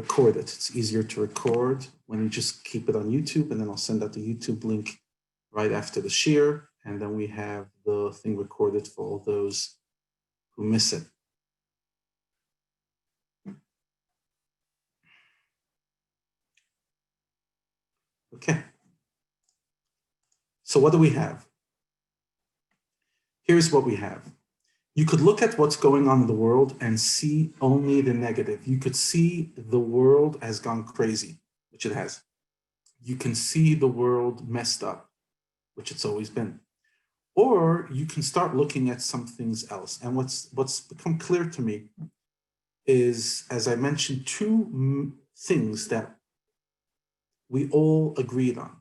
record it. It's easier to record when you just keep it on YouTube, and then I'll send out the YouTube link right after the shiur, and then we have the thing recorded for all those who miss it. Okay. So what do we have? Here's what we have. You could look at what's going on in the world and see only the negative. You could see the world has gone crazy, which it has. You can see the world messed up, which it's always been. Or you can start looking at some things else. And what's become clear to me is, as I mentioned, two things that we all agreed on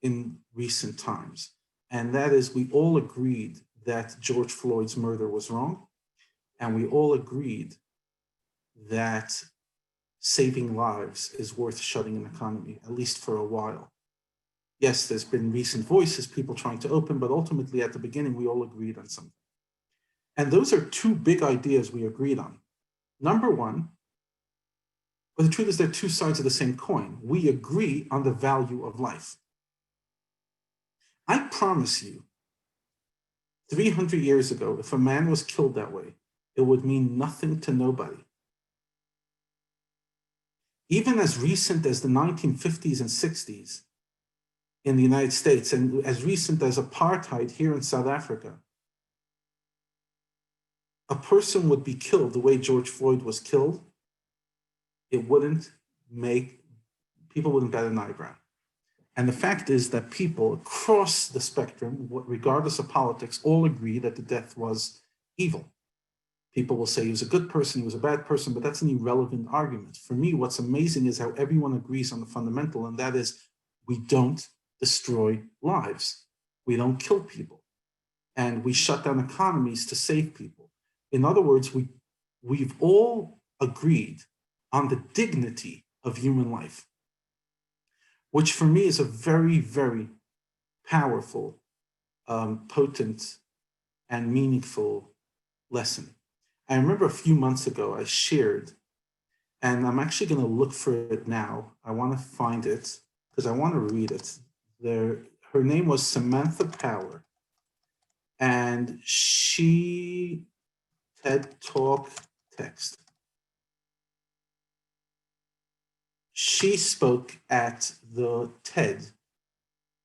in recent times. And that is, we all agreed that George Floyd's murder was wrong. And we all agreed that saving lives is worth shutting an economy, at least for a while. Yes, there's been recent voices, people trying to open, but ultimately at the beginning, we all agreed on something. And those are two big ideas we agreed on. Number one, but the truth is they're two sides of the same coin. We agree on the value of life. I promise you, 300 years ago, if a man was killed that way, it would mean nothing to nobody. Even as recent as the 1950s and 60s in the United States, and as recent as apartheid here in South Africa, a person would be killed the way George Floyd was killed. It wouldn't people wouldn't bat an eyebrow. And the fact is that people across the spectrum, regardless of politics, all agree that the death was evil. People will say he was a good person, he was a bad person, but that's an irrelevant argument. For me, what's amazing is how everyone agrees on the fundamental, and that is we don't destroy lives. We don't kill people. And we shut down economies to save people. In other words, we've all agreed on the dignity of human life, which for me is a very, very powerful, potent, and meaningful lesson. I remember a few months ago I shared, and I'm actually going to look for it now. I want to find it because I want to read it. Her name was Samantha Power, and she TED Talk text. She spoke at the TED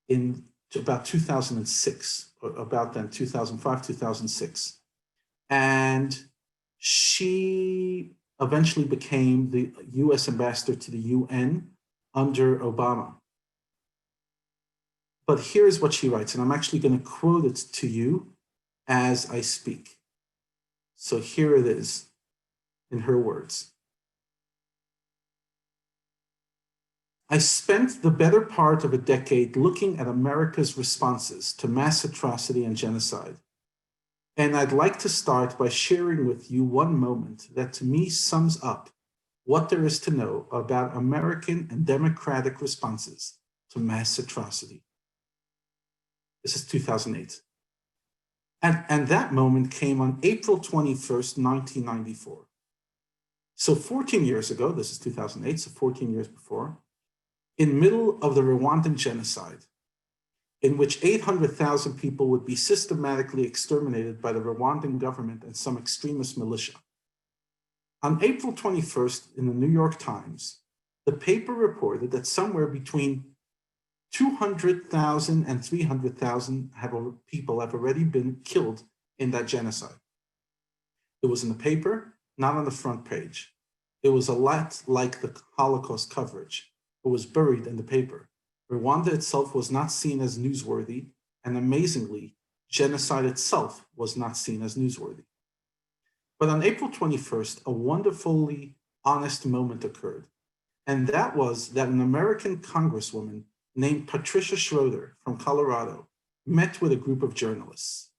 in about 2006, or about then, 2005, 2006. And she eventually became the US ambassador to the UN under Obama. But here's what she writes, and I'm actually going to quote it to you as I speak. So here it is in her words. I spent the better part of a decade looking at America's responses to mass atrocity and genocide. And I'd like to start by sharing with you one moment that to me sums up what there is to know about American and democratic responses to mass atrocity. This is 2008. And that moment came on April 21st, 1994. So 14 years ago, this is 2008, so 14 years before, in middle of the Rwandan genocide, in which 800,000 people would be systematically exterminated by the Rwandan government and some extremist militia. On April 21st, in the New York Times, the paper reported that somewhere between 200,000 and 300,000 people have already been killed in that genocide. It was in the paper, not on the front page. It was a lot like the Holocaust coverage. It was buried in the paper. Rwanda itself was not seen as newsworthy, and amazingly, genocide itself was not seen as newsworthy. But on April 21st, a wonderfully honest moment occurred, and that was that an American congresswoman named Patricia Schroeder from Colorado met with a group of journalists.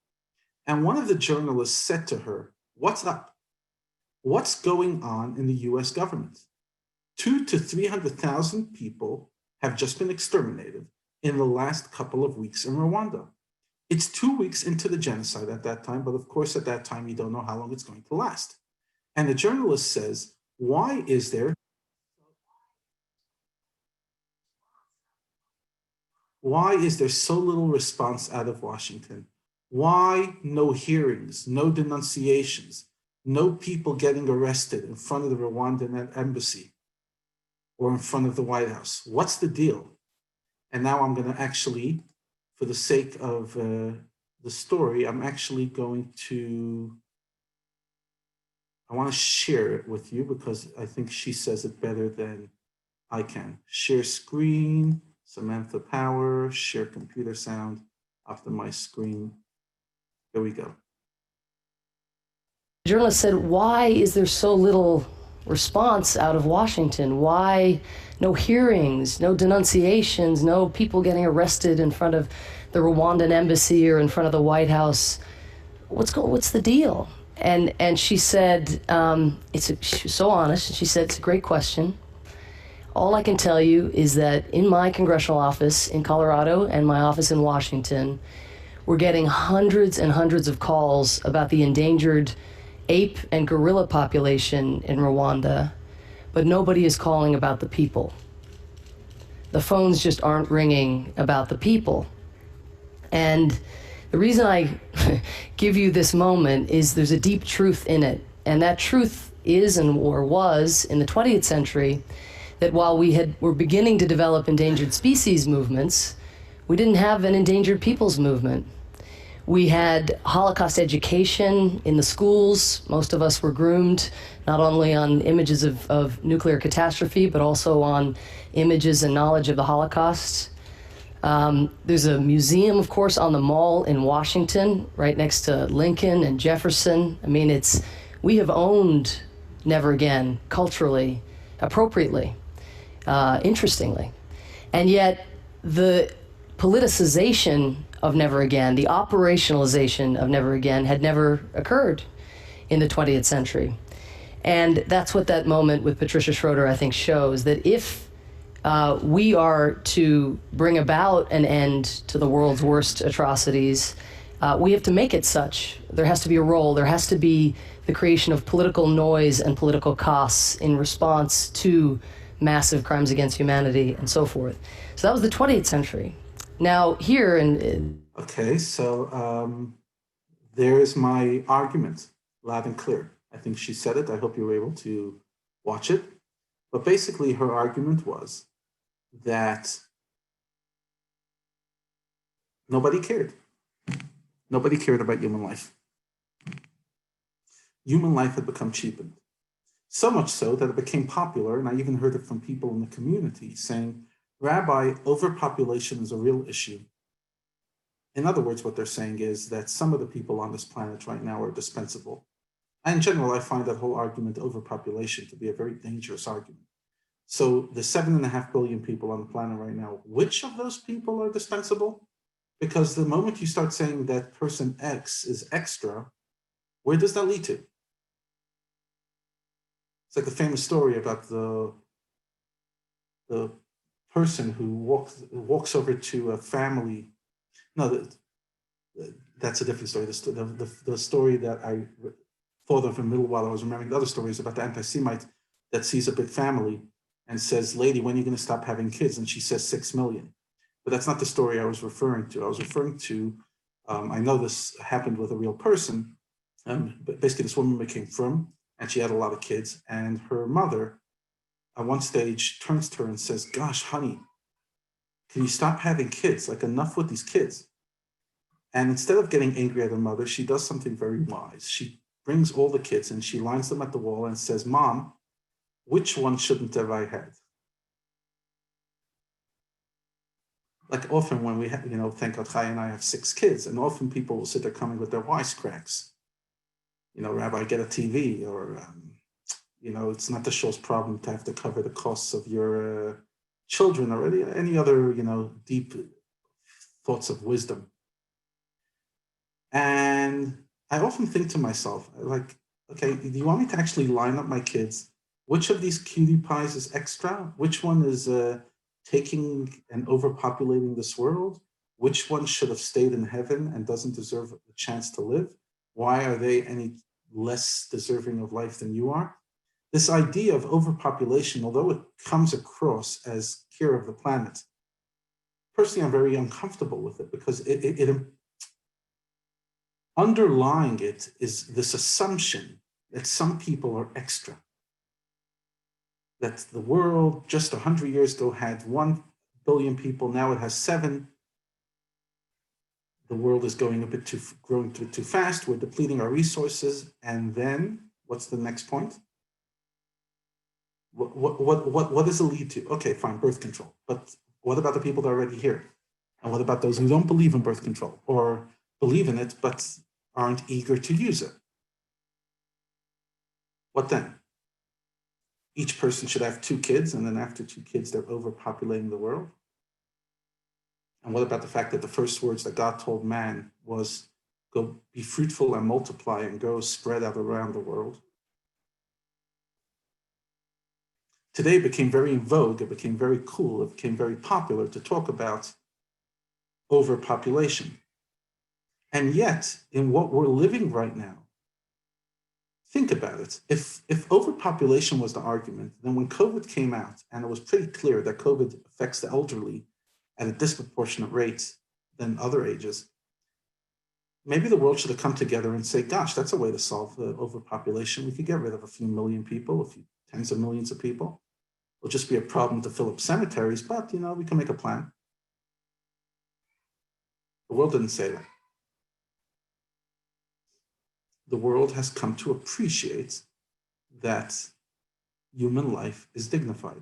And one of the journalists said to her, "What's up? What's going on in the US government? 200,000 to 300,000 people have just been exterminated in the last couple of weeks in Rwanda. It's 2 weeks into the genocide at that time, but of course at that time you don't know how long it's going to last." And the journalist says, "Why is there Why is there so little response out of Washington? Why no hearings, no denunciations, no people getting arrested in front of the Rwandan embassy or in front of the White House? What's the deal? And now I'm going to actually, for the sake of the story, I'm actually going to, I want to share it with you because I think she says it better than I can. Share screen, Samantha Power, share computer sound, optimize screen. There we go. The journalist said, why is there so little response out of Washington? Why no hearings, no denunciations, no people getting arrested in front of the Rwandan embassy or in front of the White House? What's the deal? And she said, she was so honest, she said, it's a great question. All I can tell you is that in my congressional office in Colorado and my office in Washington, we're getting hundreds and hundreds of calls about the endangered ape and gorilla population in Rwanda, but nobody is calling about the people. The phones just aren't ringing about the people. And the reason I give you this moment is there's a deep truth in it. And that truth is or was in the 20th century that while were beginning to develop endangered species movements, we didn't have an endangered peoples movement. We had Holocaust education in the schools. Most of us were groomed not only on images of nuclear catastrophe, but also on images and knowledge of the Holocaust. There's a museum, of course, on the Mall in Washington, right next to Lincoln and Jefferson. I mean, we have owned Never Again culturally, appropriately, interestingly. And yet the politicization of Never Again, the operationalization of Never Again had never occurred in the 20th century. And that's what that moment with Patricia Schroeder, I think, shows, that if we are to bring about an end to the world's worst atrocities, we have to make it such. There has to be a role. There has to be the creation of political noise and political costs in response to massive crimes against humanity and so forth. So that was the 20th century. Now here Okay, so there's my argument, loud and clear. I think she said it. I hope you were able to watch it. But basically her argument was that nobody cared. Nobody cared about human life. Human life had become cheapened. So much so that it became popular, and I even heard it from people in the community saying, Rabbi, overpopulation is a real issue. In other words, what they're saying is that some of the people on this planet right now are dispensable. And in general, I find that whole argument overpopulation to be a very dangerous argument. So the 7.5 billion people on the planet right now, which of those people are dispensable? Because the moment you start saying that person X is extra, where does that lead to? It's like the famous story about the person who walks over to a family. No, that's a different story. The story that I thought of in a little while I was remembering the other stories about the anti-Semite that sees a big family and says, lady, when are you going to stop having kids? And she says 6 million. But that's not the story I was referring to. I was referring to, I know this happened with a real person, but basically this woman became frum and she had a lot of kids, and her mother at one stage turns to her and says, gosh, honey, can you stop having kids? Like, enough with these kids. And instead of getting angry at her mother, she does something very wise. She brings all the kids and she lines them at the wall and says, Mom, which one shouldn't have I had? Like often when we have, thank God Chai and I have 6 kids, and often people will sit there coming with their wisecracks. Rabbi, get a TV, or, it's not the show's problem to have to cover the costs of your children or any other, deep thoughts of wisdom. And I often think to myself, like, okay, do you want me to actually line up my kids? Which of these cutie pies is extra? Which one is taking and overpopulating this world? Which one should have stayed in heaven and doesn't deserve a chance to live? Why are they any less deserving of life than you are? This idea of overpopulation, although it comes across as care of the planet, personally, I'm very uncomfortable with it because underlying it is this assumption that some people are extra, that the world just 100 years ago had 1 billion people, now it has 7. The world is growing a bit too fast, we're depleting our resources, and then what's the next point? What does it lead to? Okay, fine, birth control. But what about the people that are already here? And what about those who don't believe in birth control or believe in it but aren't eager to use it? What then? Each person should have 2 kids, and then after 2 kids, they're overpopulating the world? And what about the fact that the first words that God told man was, go be fruitful and multiply and go spread out around the world? Today it became very in vogue, it became very cool, it became very popular to talk about overpopulation. And yet, in what we're living right now, think about it. If overpopulation was the argument, then when COVID came out, and it was pretty clear that COVID affects the elderly at a disproportionate rate than other ages, maybe the world should have come together and say, gosh, that's a way to solve the overpopulation. We could get rid of a few million people, a few tens of millions of people. It'll just be a problem to fill up cemeteries, but we can make a plan. The world didn't say that. The world has come to appreciate that human life is dignified.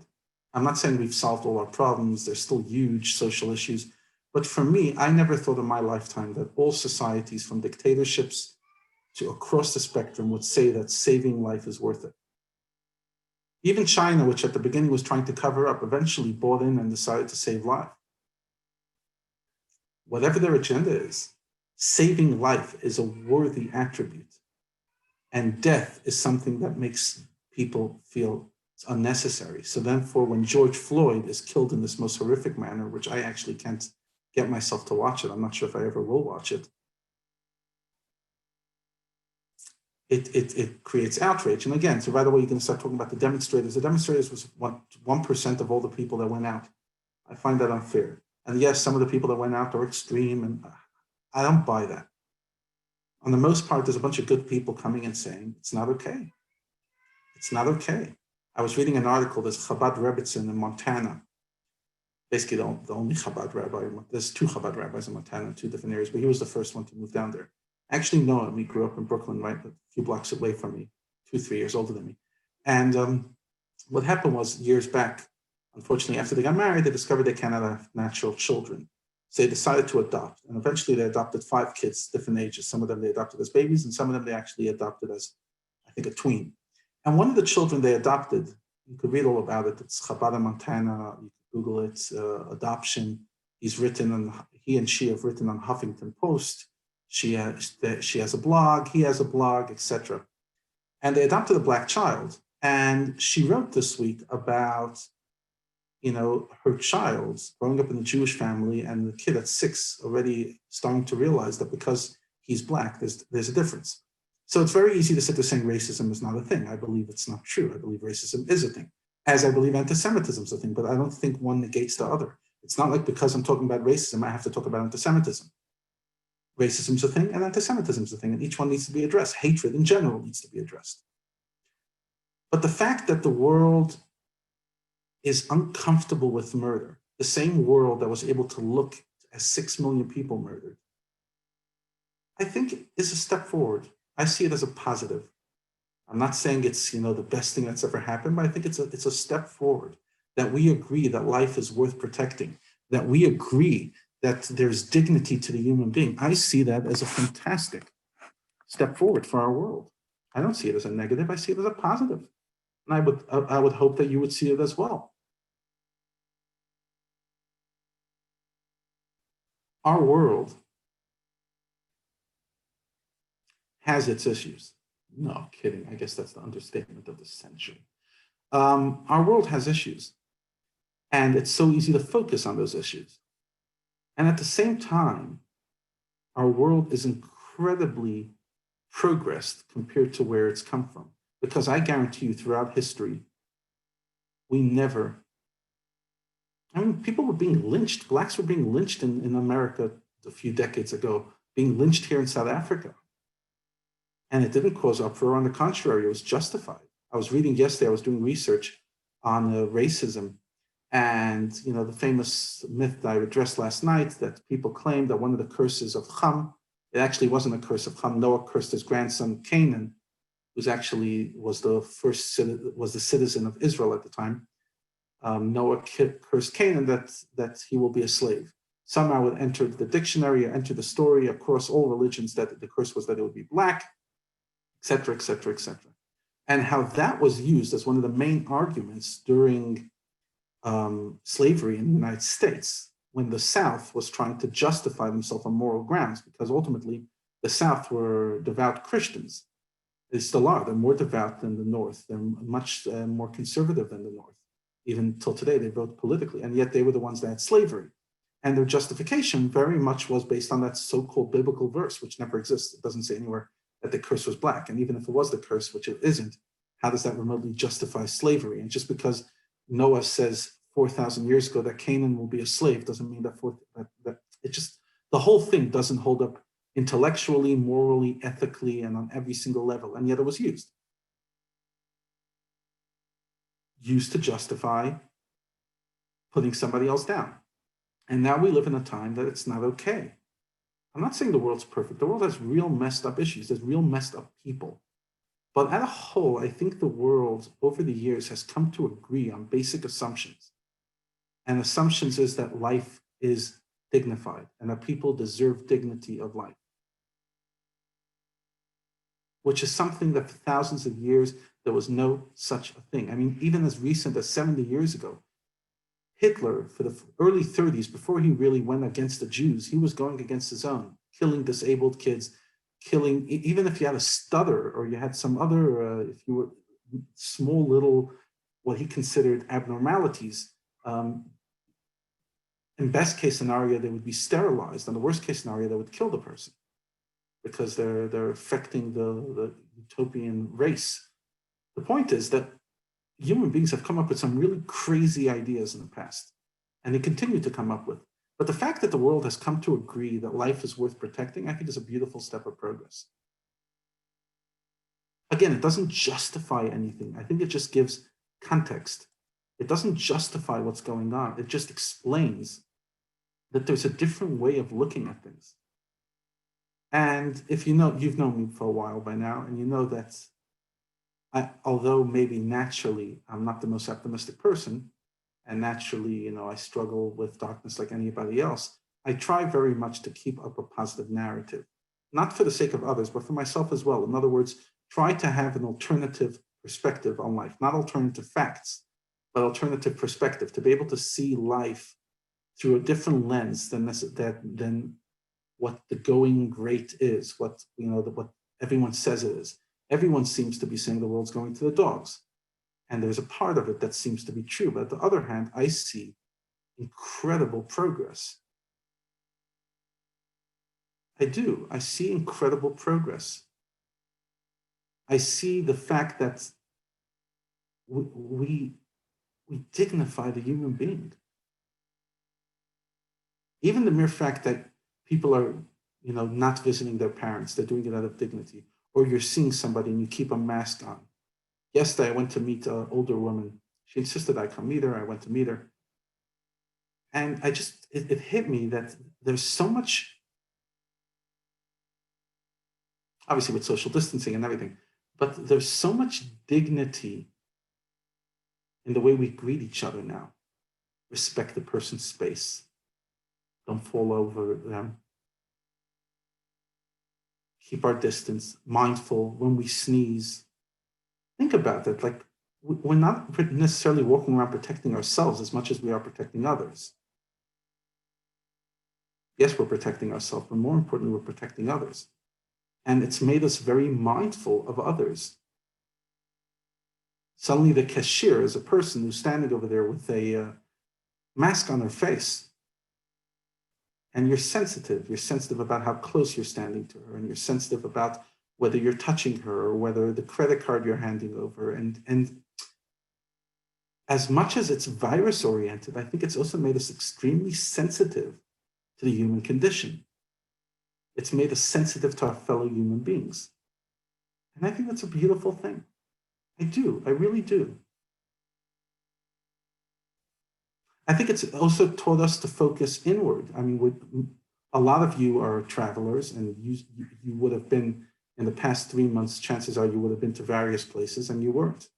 I'm not saying we've solved all our problems. There's still huge social issues. But for me, I never thought in my lifetime that all societies, from dictatorships to across the spectrum, would say that saving life is worth it. Even China, which at the beginning was trying to cover up, eventually bought in and decided to save life. Whatever their agenda is, saving life is a worthy attribute. And death is something that makes people feel it's unnecessary. So therefore, when George Floyd is killed in this most horrific manner, which I actually can't get myself to watch it, I'm not sure if I ever will watch it, it creates outrage. And again, so right away, you're going to start talking about the demonstrators. The demonstrators was 1% of all the people that went out. I find that unfair. And yes, some of the people that went out are extreme, and I don't buy that. On the most part, there's a bunch of good people coming and saying, it's not okay. It's not okay. I was reading an article, there's Chabad Rebbitzin in Montana. Basically, the only Chabad rabbi. There's 2 Chabad rabbis in Montana, 2 different areas, but he was the first one to move down there. I actually know him. He grew up in Brooklyn, right, a few blocks away from me, 2-3 years older than me. And what happened was, years back, unfortunately, after they got married, they discovered they cannot have natural children. So they decided to adopt. And eventually they adopted 5 kids, different ages. Some of them they adopted as babies, and some of them they actually adopted as, I think, a tween. And one of the children they adopted, you could read all about it. It's Chabad in Montana. You can Google it, adoption. He and she have written on Huffington Post. She has a blog, he has a blog, etc. And they adopted a black child. And she wrote this week about, her child growing up in a Jewish family, and the kid at 6 already starting to realize that because he's black, there's a difference. So it's very easy to sit there saying racism is not a thing. I believe it's not true. I believe racism is a thing, as I believe anti-Semitism is a thing, but I don't think one negates the other. It's not like because I'm talking about racism, I have to talk about anti-Semitism. Racism is a thing and anti-Semitism is a thing, and each one needs to be addressed. Hatred in general needs to be addressed. But the fact that the world is uncomfortable with murder, the same world that was able to look at 6 million people murdered, I think is a step forward. I see it as a positive. I'm not saying it's the best thing that's ever happened, but I think it's a step forward, that we agree that life is worth protecting, that we agree that there's dignity to the human being. I see that as a fantastic step forward for our world. I don't see it as a negative. I see it as a positive. And I would hope that you would see it as well. Our world has its issues. No kidding. I guess that's the understatement of the century. Our world has issues, and it's so easy to focus on those issues. And at the same time, our world is incredibly progressed compared to where it's come from. Because I guarantee you, throughout history, we never, I mean, people were being lynched. Blacks were being lynched in America a few decades ago, being lynched here in South Africa. And it didn't cause uproar. On the contrary, it was justified. I was reading yesterday, I was doing research on racism. And, the famous myth that I addressed last night, that people claim that one of the curses of Ham, it actually wasn't a curse of Ham. Noah cursed his grandson Canaan, who's actually was the citizen of Israel at the time. Noah cursed Canaan that he will be a slave. Somehow it entered the dictionary, entered the story across all religions that the curse was that it would be black, etc., etc., etc. And how that was used as one of the main arguments during slavery in the United States, when the South was trying to justify themselves on moral grounds, because ultimately the South were devout Christians. They still are. They're more devout than the North. They're much more conservative than the North. Even till today, they vote politically, and yet they were the ones that had slavery. And their justification very much was based on that so-called biblical verse, which never exists. It doesn't say anywhere that the curse was black. And even if it was the curse, which it isn't, how does that remotely justify slavery? And just because Noah says 4,000 years ago that Canaan will be a slave doesn't mean that it just, the whole thing doesn't hold up intellectually, morally, ethically, and on every single level. And yet it was used to justify putting somebody else down. And now we live in a time that it's not okay. I'm not saying the world's perfect. The world has real messed up issues. There's real messed up people. But at a whole, I think the world over the years has come to agree on basic assumptions. And assumptions is that life is dignified and that people deserve dignity of life, which is something that for thousands of years, there was no such a thing. I mean, even as recent as 70 years ago, Hitler, for the early 30s, before he really went against the Jews, he was going against his own, killing disabled kids, killing, even if you had a stutter or you had some other, if you were small little, what he considered abnormalities, in best case scenario, they would be sterilized. In the worst case scenario, they would kill the person because they're affecting the utopian race. The point is that human beings have come up with some really crazy ideas in the past, and they continue to come up with. But the fact that the world has come to agree that life is worth protecting, I think is a beautiful step of progress. Again, it doesn't justify anything. I think it just gives context. It doesn't justify what's going on. It just explains that there's a different way of looking at things. And if you've known me for a while by now, and you know that although maybe naturally I'm not the most optimistic person, and naturally, I struggle with darkness like anybody else, I try very much to keep up a positive narrative, not for the sake of others, but for myself as well. In other words, try to have an alternative perspective on life, not alternative facts, but alternative perspective, to be able to see life through a different lens than what the going rate is, what everyone says it is. Everyone seems to be saying the world's going to the dogs. And there's a part of it that seems to be true. But on the other hand, I see incredible progress. I do. I see incredible progress. I see the fact that we dignify the human being. Even the mere fact that people are, not visiting their parents, they're doing it out of dignity. Or you're seeing somebody and you keep a mask on. Yesterday, I went to meet an older woman. She insisted I come meet her. I went to meet her. And it hit me that there's so much, obviously with social distancing and everything, but there's so much dignity in the way we greet each other now. Respect the person's space. Don't fall over them. Keep our distance, mindful when we sneeze. Think about that. Like, we're not necessarily walking around protecting ourselves as much as we are protecting others. Yes, we're protecting ourselves, but more importantly, we're protecting others. And it's made us very mindful of others. Suddenly the cashier is a person who's standing over there with a mask on her face. And you're sensitive. You're sensitive about how close you're standing to her, and you're sensitive about whether you're touching her or whether the credit card you're handing over. And as much as it's virus-oriented, I think it's also made us extremely sensitive to the human condition. It's made us sensitive to our fellow human beings. And I think that's a beautiful thing. I do. I really do. I think it's also taught us to focus inward. I mean, a lot of you are travelers, and you would have been in the past 3 months. Chances are you would have been to various places, and you weren't.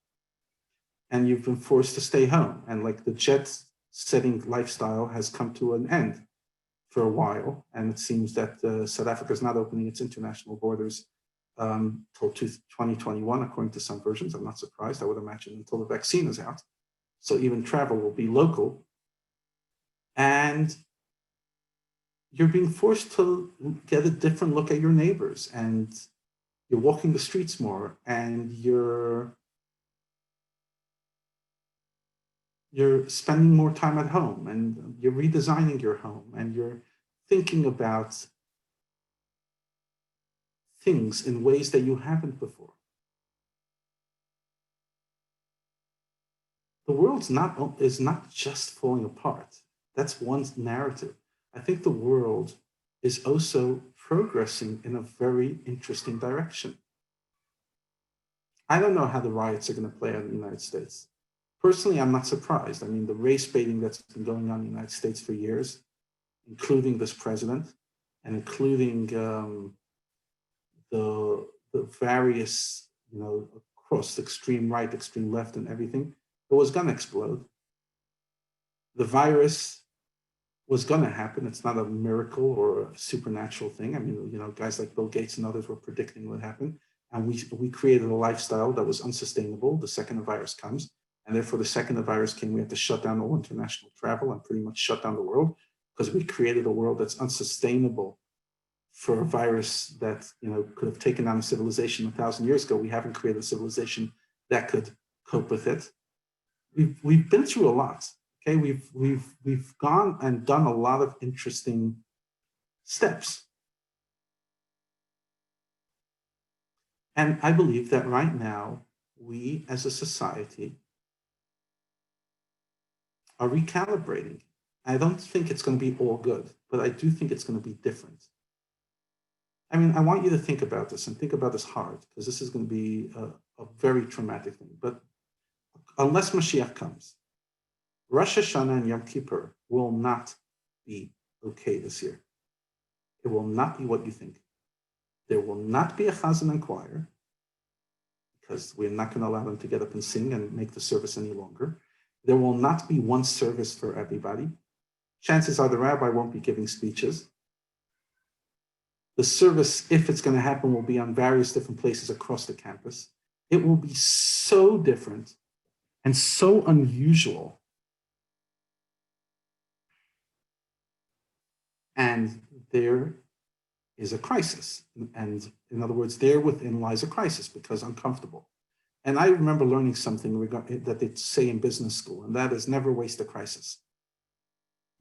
And you've been forced to stay home. And like the jet-setting lifestyle has come to an end for a while, and it seems that South Africa is not opening its international borders till 2021, according to some versions. I'm not surprised. I would imagine until the vaccine is out. So even travel will be local. And you're being forced to get a different look at your neighbors, and you're walking the streets more, and you're spending more time at home, and you're redesigning your home, and you're thinking about things in ways that you haven't before. The world is not just falling apart. That's one narrative. I think the world is also progressing in a very interesting direction. I don't know how the riots are going to play out in the United States. Personally, I'm not surprised. I mean, the race baiting that's been going on in the United States for years, including this president, and including the various, across the extreme right, extreme left, and everything, it was going to explode. The virus was going to happen. It's not a miracle or a supernatural thing. I mean, guys like Bill Gates and others were predicting what happened. And we created a lifestyle that was unsustainable. The second the virus comes, and therefore the second the virus came, we had to shut down all international travel and pretty much shut down the world, because we created a world that's unsustainable for a virus that could have taken down a civilization 1,000 years ago. We haven't created a civilization that could cope with it. We've been through a lot. Okay, we've gone and done a lot of interesting steps. And I believe that right now, we as a society are recalibrating. I don't think it's going to be all good, but I do think it's going to be different. I mean, I want you to think about this and think about this hard, because this is going to be a very traumatic thing. But unless Mashiach comes, Rosh Hashanah and Yom Kippur will not be okay this year. It will not be what you think. There will not be a chazan and choir, because we're not going to allow them to get up and sing and make the service any longer. There will not be one service for everybody. Chances are the rabbi won't be giving speeches. The service, if it's going to happen, will be on various different places across the campus. It will be so different and so unusual. And there is a crisis. And in other words, there within lies a crisis, because uncomfortable. And I remember learning something that they say in business school, and that is never waste a crisis.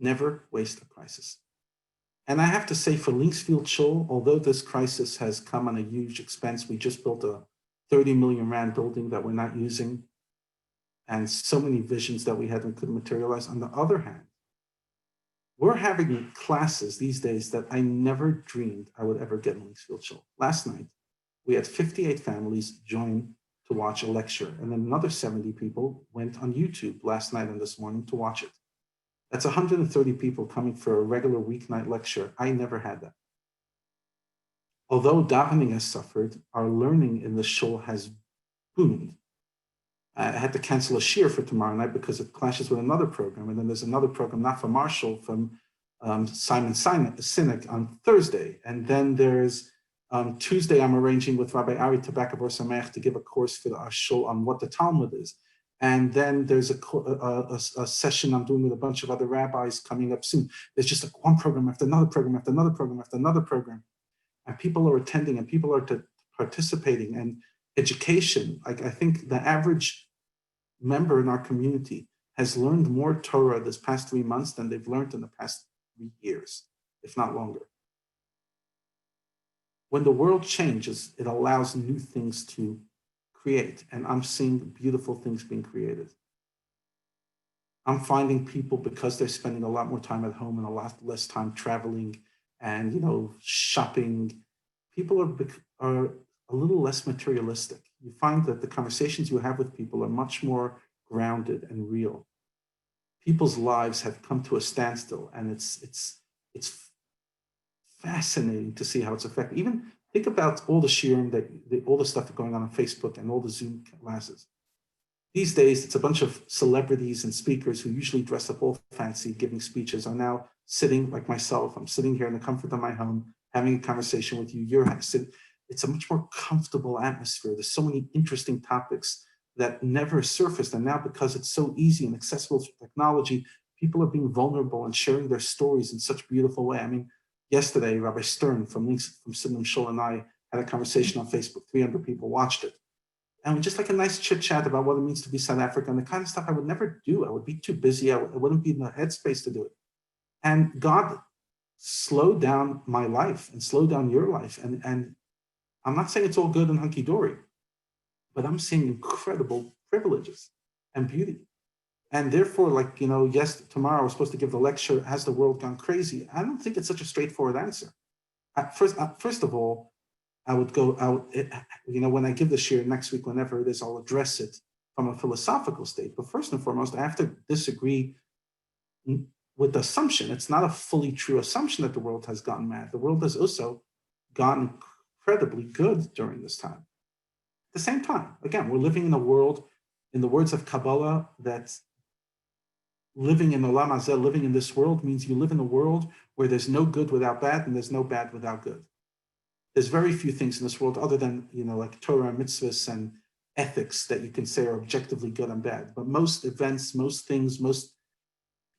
Never waste a crisis. And I have to say, for Linksfield Shul, although this crisis has come on a huge expense, we just built a 30 million rand building that we're not using, and so many visions that we had and couldn't materialize. On the other hand, we're having classes these days that I never dreamed I would ever get in Linksfield Shul. Last night, we had 58 families join to watch a lecture, and then another 70 people went on YouTube last night and this morning to watch it. That's 130 people coming for a regular weeknight lecture. I never had that. Although davening has suffered, our learning in the shul has boomed. I had to cancel a shiur for tomorrow night because it clashes with another program. And then there's another program, not from Marshall, from Simon Sinek on Thursday. And then there's Tuesday, I'm arranging with Rabbi Ari Tabakavor Samech to give a course for our shul on what the Talmud is. And then there's a session I'm doing with a bunch of other rabbis coming up soon. There's just like one program after another program after another program after another program. And people are attending and people are participating. And education, like I think the average member in our community has learned more Torah this past 3 months than they've learned in the past 3 years, if not longer. When the world changes, it allows new things to create, and I'm seeing beautiful things being created. I'm finding people, because they're spending a lot more time at home and a lot less time traveling and, shopping, people are a little less materialistic. You find that the conversations you have with people are much more grounded and real. People's lives have come to a standstill, and it's fascinating to see how it's affected. Even think about all the sharing all the stuff that's going on Facebook and all the Zoom classes. These days, it's a bunch of celebrities and speakers who usually dress up all fancy, giving speeches, are now sitting like myself. I'm sitting here in the comfort of my home, having a conversation with you. It's a much more comfortable atmosphere. There's so many interesting topics that never surfaced. And now, because it's so easy and accessible through technology, people are being vulnerable and sharing their stories in such a beautiful way. I mean, yesterday, Rabbi Stern from Sidney Shul and I had a conversation on Facebook. 300 people watched it. And just like a nice chit chat about what it means to be South African, the kind of stuff I would never do. I would be too busy. I wouldn't be in the headspace to do it. And God slowed down my life and slowed down your life. And I'm not saying it's all good and hunky dory, but I'm seeing incredible privileges and beauty. And therefore, yes, tomorrow I was supposed to give the lecture, Has the World Gone Crazy? I don't think it's such a straightforward answer. First of all, I would go out, when I give the shiur next week, whenever it is, I'll address it from a philosophical state. But first and foremost, I have to disagree with the assumption. It's not a fully true assumption that the world has gone mad. The world has also gone incredibly good during this time. At the same time, again, we're living in a world, in the words of Kabbalah, that living in Olam Hazeh, living in this world, means you live in a world where there's no good without bad and there's no bad without good. There's very few things in this world other than, like Torah, mitzvahs, and ethics that you can say are objectively good and bad. But most events, most things,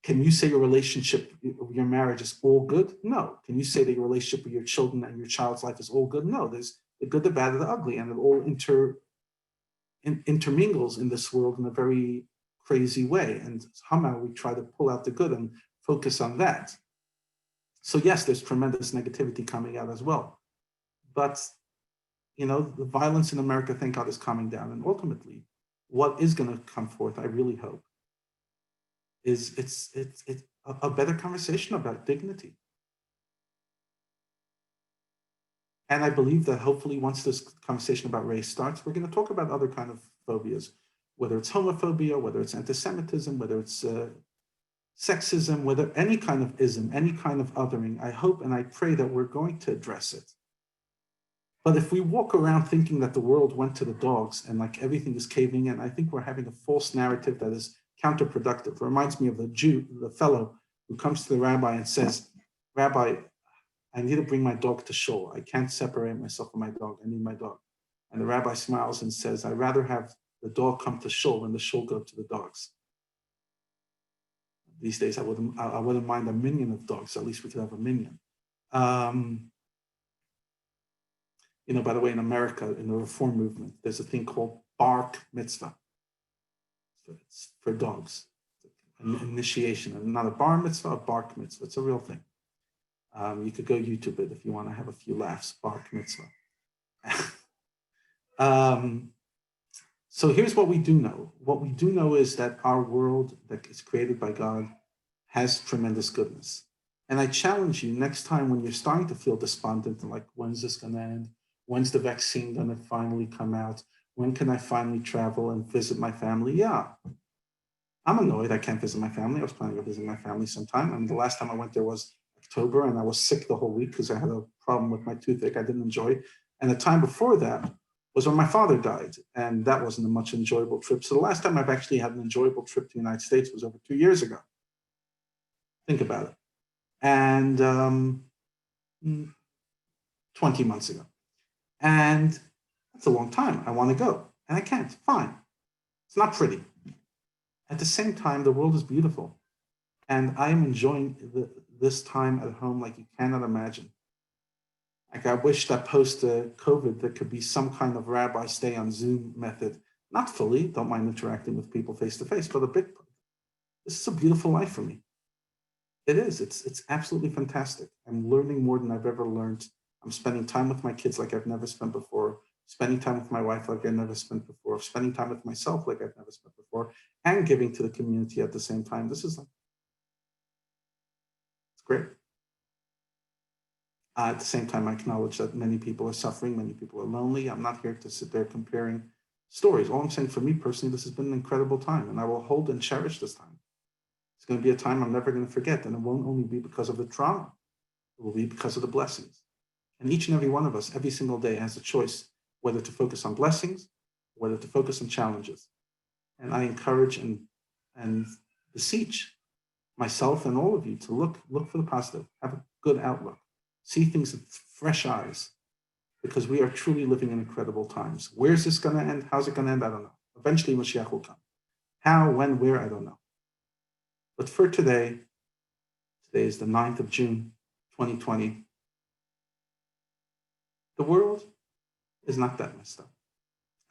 can you say your relationship, your marriage is all good? No. Can you say that your relationship with your children and your child's life is all good? No. There's the good, the bad, and the ugly, and it all intermingles in this world in a very crazy way. And somehow we try to pull out the good and focus on that. So yes, there's tremendous negativity coming out as well. But, the violence in America, thank God, is calming down. And ultimately, what is going to come forth, I really hope, is it's a better conversation about dignity. And I believe that hopefully once this conversation about race starts, we're going to talk about other kind of phobias, whether it's homophobia, whether it's anti-Semitism, whether it's sexism, whether any kind of ism, any kind of othering. I hope and I pray that we're going to address it. But if we walk around thinking that the world went to the dogs and like everything is caving in, I think we're having a false narrative that is counterproductive. It reminds me of the fellow who comes to the rabbi and says, Rabbi, I need to bring my dog to shul. I can't separate myself from my dog. I need my dog. And the rabbi smiles and says, I'd rather have the dog come to shul than the shul go to the dogs. These days, I wouldn't mind a minion of dogs. At least we could have a minion. By the way, in America, in the reform movement, there's a thing called bark mitzvah. So it's for dogs, an initiation, and not a bar mitzvah, a bark mitzvah. It's a real thing. You could go YouTube it if you want to have a few laughs. Bark mitzvah. So here's what we do know. What we do know is that our world that is created by God has tremendous goodness. And I challenge you next time when you're starting to feel despondent and like, when's this going to end? When's the vaccine going to finally come out? When can I finally travel and visit my family? Yeah. I'm annoyed I can't visit my family. I was planning to visit my family sometime. I mean, the last time I went there was October, and I was sick the whole week because I had a problem with my toothache I didn't enjoy. And the time before that was when my father died, and that wasn't a much enjoyable trip. So the last time I've actually had an enjoyable trip to the United States was over 2 years ago. Think about it. And 20 months ago. And that's a long time. I want to go, and I can't. Fine. It's not pretty. At the same time, the world is beautiful, and I am enjoying this time at home like you cannot imagine. Like I wish that post-COVID there could be some kind of rabbi stay on Zoom method. Not fully. Don't mind interacting with people face to face, but this is a beautiful life for me. It is. It's absolutely fantastic. I'm learning more than I've ever learned. I'm spending time with my kids like I've never spent before, spending time with my wife like I've never spent before, spending time with myself like I've never spent before. and giving to the community at the same time. This is, it's great. At the same time, I acknowledge that many people are suffering, many people are lonely. I'm not here to sit there comparing stories. All I'm saying, for me personally, this has been an incredible time, and I will hold and cherish this time. It's going to be a time I'm never going to forget, and it won't only be because of the trauma. It will be because of the blessings. And each and every one of us, every single day, has a choice whether to focus on blessings, whether to focus on challenges. And I encourage and beseech myself and all of you to look for the positive, have a good outlook, see things with fresh eyes, because we are truly living in incredible times. Where's this going to end? How's it going to end? I don't know. Eventually, Mashiach will come. How, when, where, I don't know. But for today is the 9th of June, 2020. The world is not that messed up.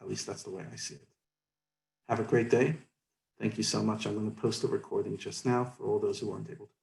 At least that's the way I see it. Have a great day. Thank you so much. I'm going to post a recording just now for all those who weren't able to.